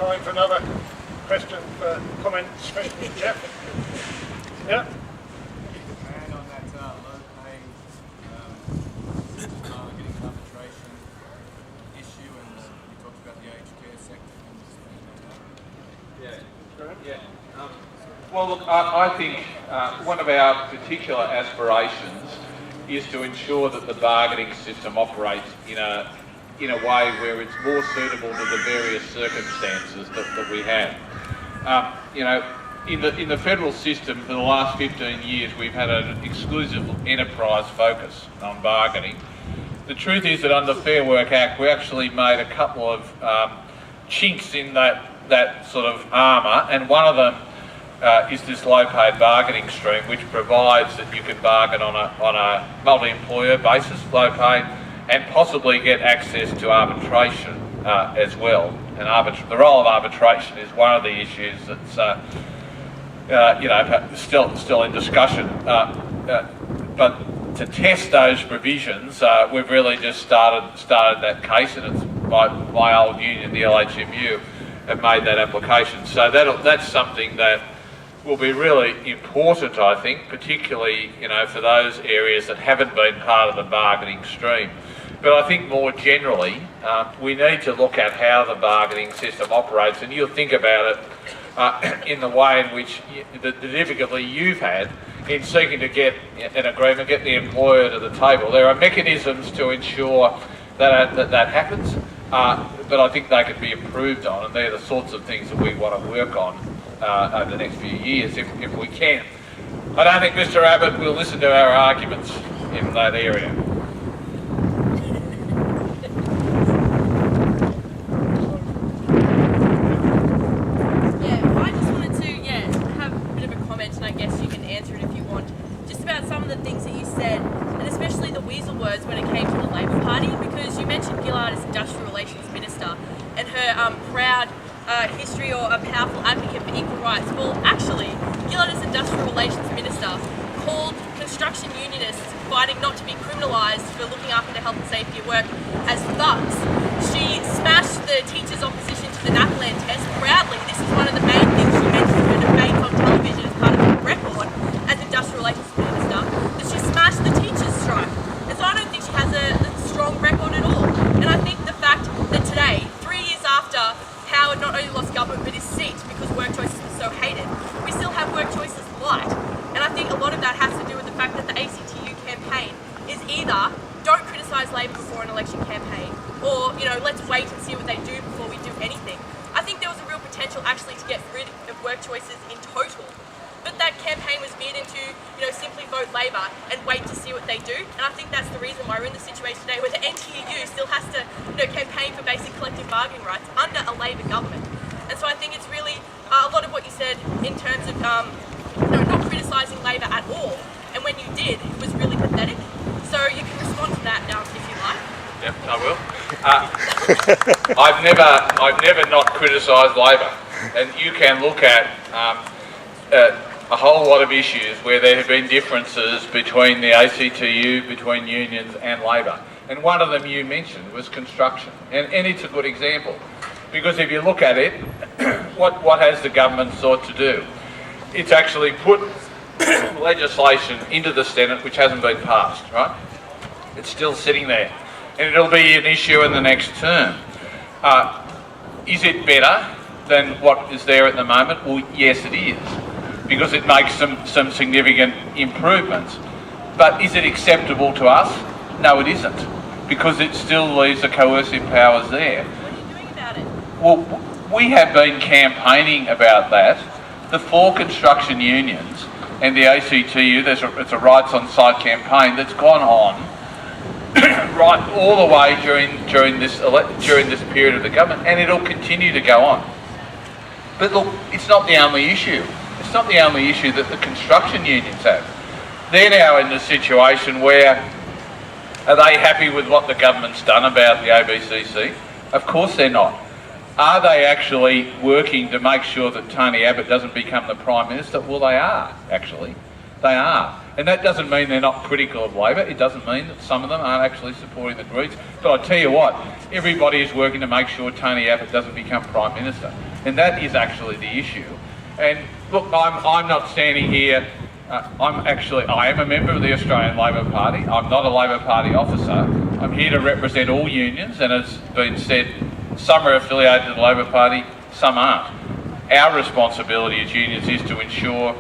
time for another question, comment, especially Jeff. Yeah. And on that low-paying bargaining arbitration issue, and you talked about the aged care sector. Well, look, I think one of our particular aspirations is to ensure that the bargaining system operates in a way where it's more suitable to the various circumstances that we have. In the federal system for the last 15 years, we've had an exclusive enterprise focus on bargaining. The truth is that under the Fair Work Act, we actually made a couple of chinks in that sort of armour, and one of them is this low-paid bargaining stream, which provides that you can bargain on a multi-employer basis, low-paid, and possibly get access to arbitration as well. And the role of arbitration is one of the issues that's still in discussion. But to test those provisions, we've really just started that case, and it's my old union, the LHMU, have made that application. So that's something that will be really important, I think, particularly for those areas that haven't been part of the bargaining stream. But I think more generally, we need to look at how the bargaining system operates, and you'll think about it in the way in which the difficulty you've had in seeking to get an agreement, get the employer to the table. There are mechanisms to ensure that happens, but I think they can be improved on, and they're the sorts of things that we want to work on over the next few years if we can. I don't think Mr Abbott will listen to our arguments in that area. Yeah, I just wanted to have a bit of a comment, and I guess you can answer it if you want, just about some of the things that you said, and especially the weasel words when it came to the Labor Party, because you mentioned Gillard as Industrial Relations Minister and her proud history or a powerful advocate for equal rights. Well, actually, Gillard as Industrial Relations Minister called construction unionists fighting not to be criminalised for looking after the health and safety at work as thugs. She smashed the teachers' opposition to the NAPLAN test proudly. This is one of the main things she mentioned in her debate on television as part of her record as Industrial Relations Minister, that she smashed the teachers' strike. And so I don't think she has a strong record at all. And I think the fact that today, 3 years after Howard not only lost government but his seat because work choices were so hated, we still have work choices light. And I think a lot of that has to do with the fact that the ACTU campaign is either don't criticise Labor before an election campaign, or let's wait and see what they do before we do anything. I think there was a real potential actually to get rid of work choices in total. But that campaign was veered into, simply vote Labor and wait to see what they do. And I think that's the reason why we're in the situation today where the NTEU still has to, campaign for basic collective bargaining rights under a Labor government. And so I think it's really a lot of what you said in terms of, not criticising Labor at all. And when you did, it was really pathetic. So you can respond to that if you like. Yep, I will. I've never not criticised Labor, and you can look at a whole lot of issues where there have been differences between the ACTU, between unions and Labor. And one of them you mentioned was construction. And it's a good example. Because if you look at it, what has the government sought to do? It's actually put legislation into the Senate which hasn't been passed, right? It's still sitting there. And it'll be an issue in the next term. Is it better than what is there at the moment? Well, yes, it is, because it makes some significant improvements. But is it acceptable to us? No, it isn't, because it still leaves the coercive powers there. What are you doing about it? Well, we have been campaigning about that. The 4 construction unions and the ACTU, it's a rights on site campaign that's gone on right all the way during this period of the government, and it'll continue to go on. But look, it's not the only issue. It's not the only issue that the construction unions have. They're now in the situation where, are they happy with what the government's done about the ABCC? Of course they're not. Are they actually working to make sure that Tony Abbott doesn't become the Prime Minister? Well, they are, actually. They are. And that doesn't mean they're not critical of Labor. It doesn't mean that some of them aren't actually supporting the Greens. But I tell you what, everybody is working to make sure Tony Abbott doesn't become Prime Minister. And that is actually the issue. And look, I'm not standing here, I am a member of the Australian Labor Party. I'm not a Labor Party officer. I'm here to represent all unions, and as been said, some are affiliated to the Labor Party, some aren't. Our responsibility as unions is to ensure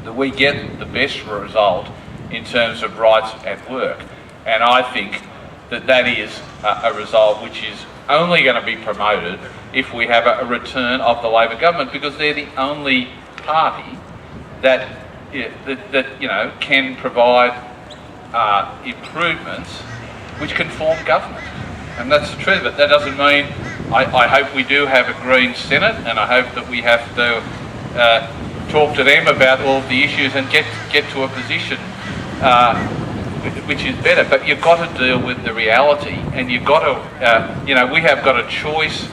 that we get the best result in terms of rights at work. And I think that that is a result which is only going to be promoted if we have a return of the Labor government, because they're the only party that can provide improvements which can form government. And that's the truth. But that doesn't mean, I hope we do have a Green Senate, and I hope that we have to talk to them about all of the issues and get to a position which is better. But you've got to deal with the reality, and you've got to, we have got a choice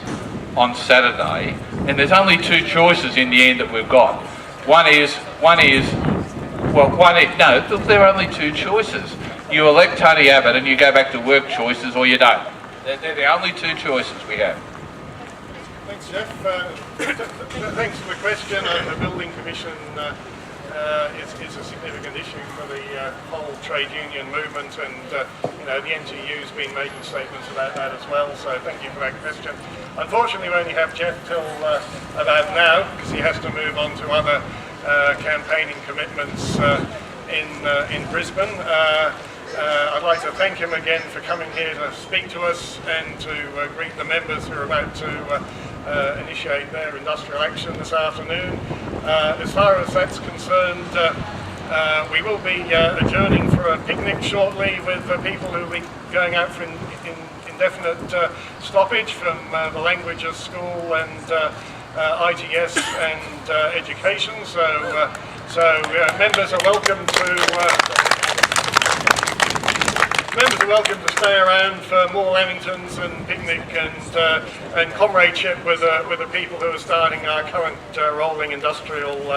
on Saturday, and there's only two choices in the end that we've got. There are only two choices. You elect Tony Abbott and you go back to work choices, or you don't. They're the only two choices we have. Thanks, Jeff. Thanks for the question. The Building Commission is a significant issue for the whole trade union movement, and the NTU's been making statements about that as well, so thank you for that question. Unfortunately, we only have Jeff till about now, because he has to move on to other campaigning commitments in Brisbane. I'd like to thank him again for coming here to speak to us and to greet the members who are about to initiate their industrial action this afternoon. As far as that's concerned, we will be adjourning for a picnic shortly with the people who will be going out for indefinite stoppage from the languages school and ITS and education. So members are welcome to. Members are welcome to stay around for more Lamingtons and picnic and comradeship with the people who are starting our current rolling industrial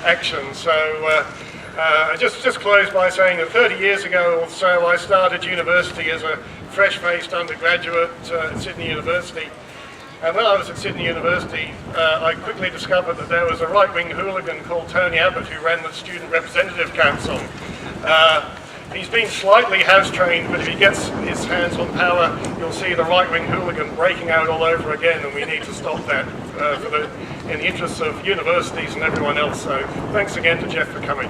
action. So just close by saying that 30 years ago or so I started university as a fresh-faced undergraduate at Sydney University. And when I was at Sydney University, I quickly discovered that there was a right-wing hooligan called Tony Abbott who ran the Student Representative Council. He's been slightly house-trained, but if he gets his hands on power, you'll see the right-wing hooligan breaking out all over again, and we need to stop that in the interests of universities and everyone else. So thanks again to Jeff for coming.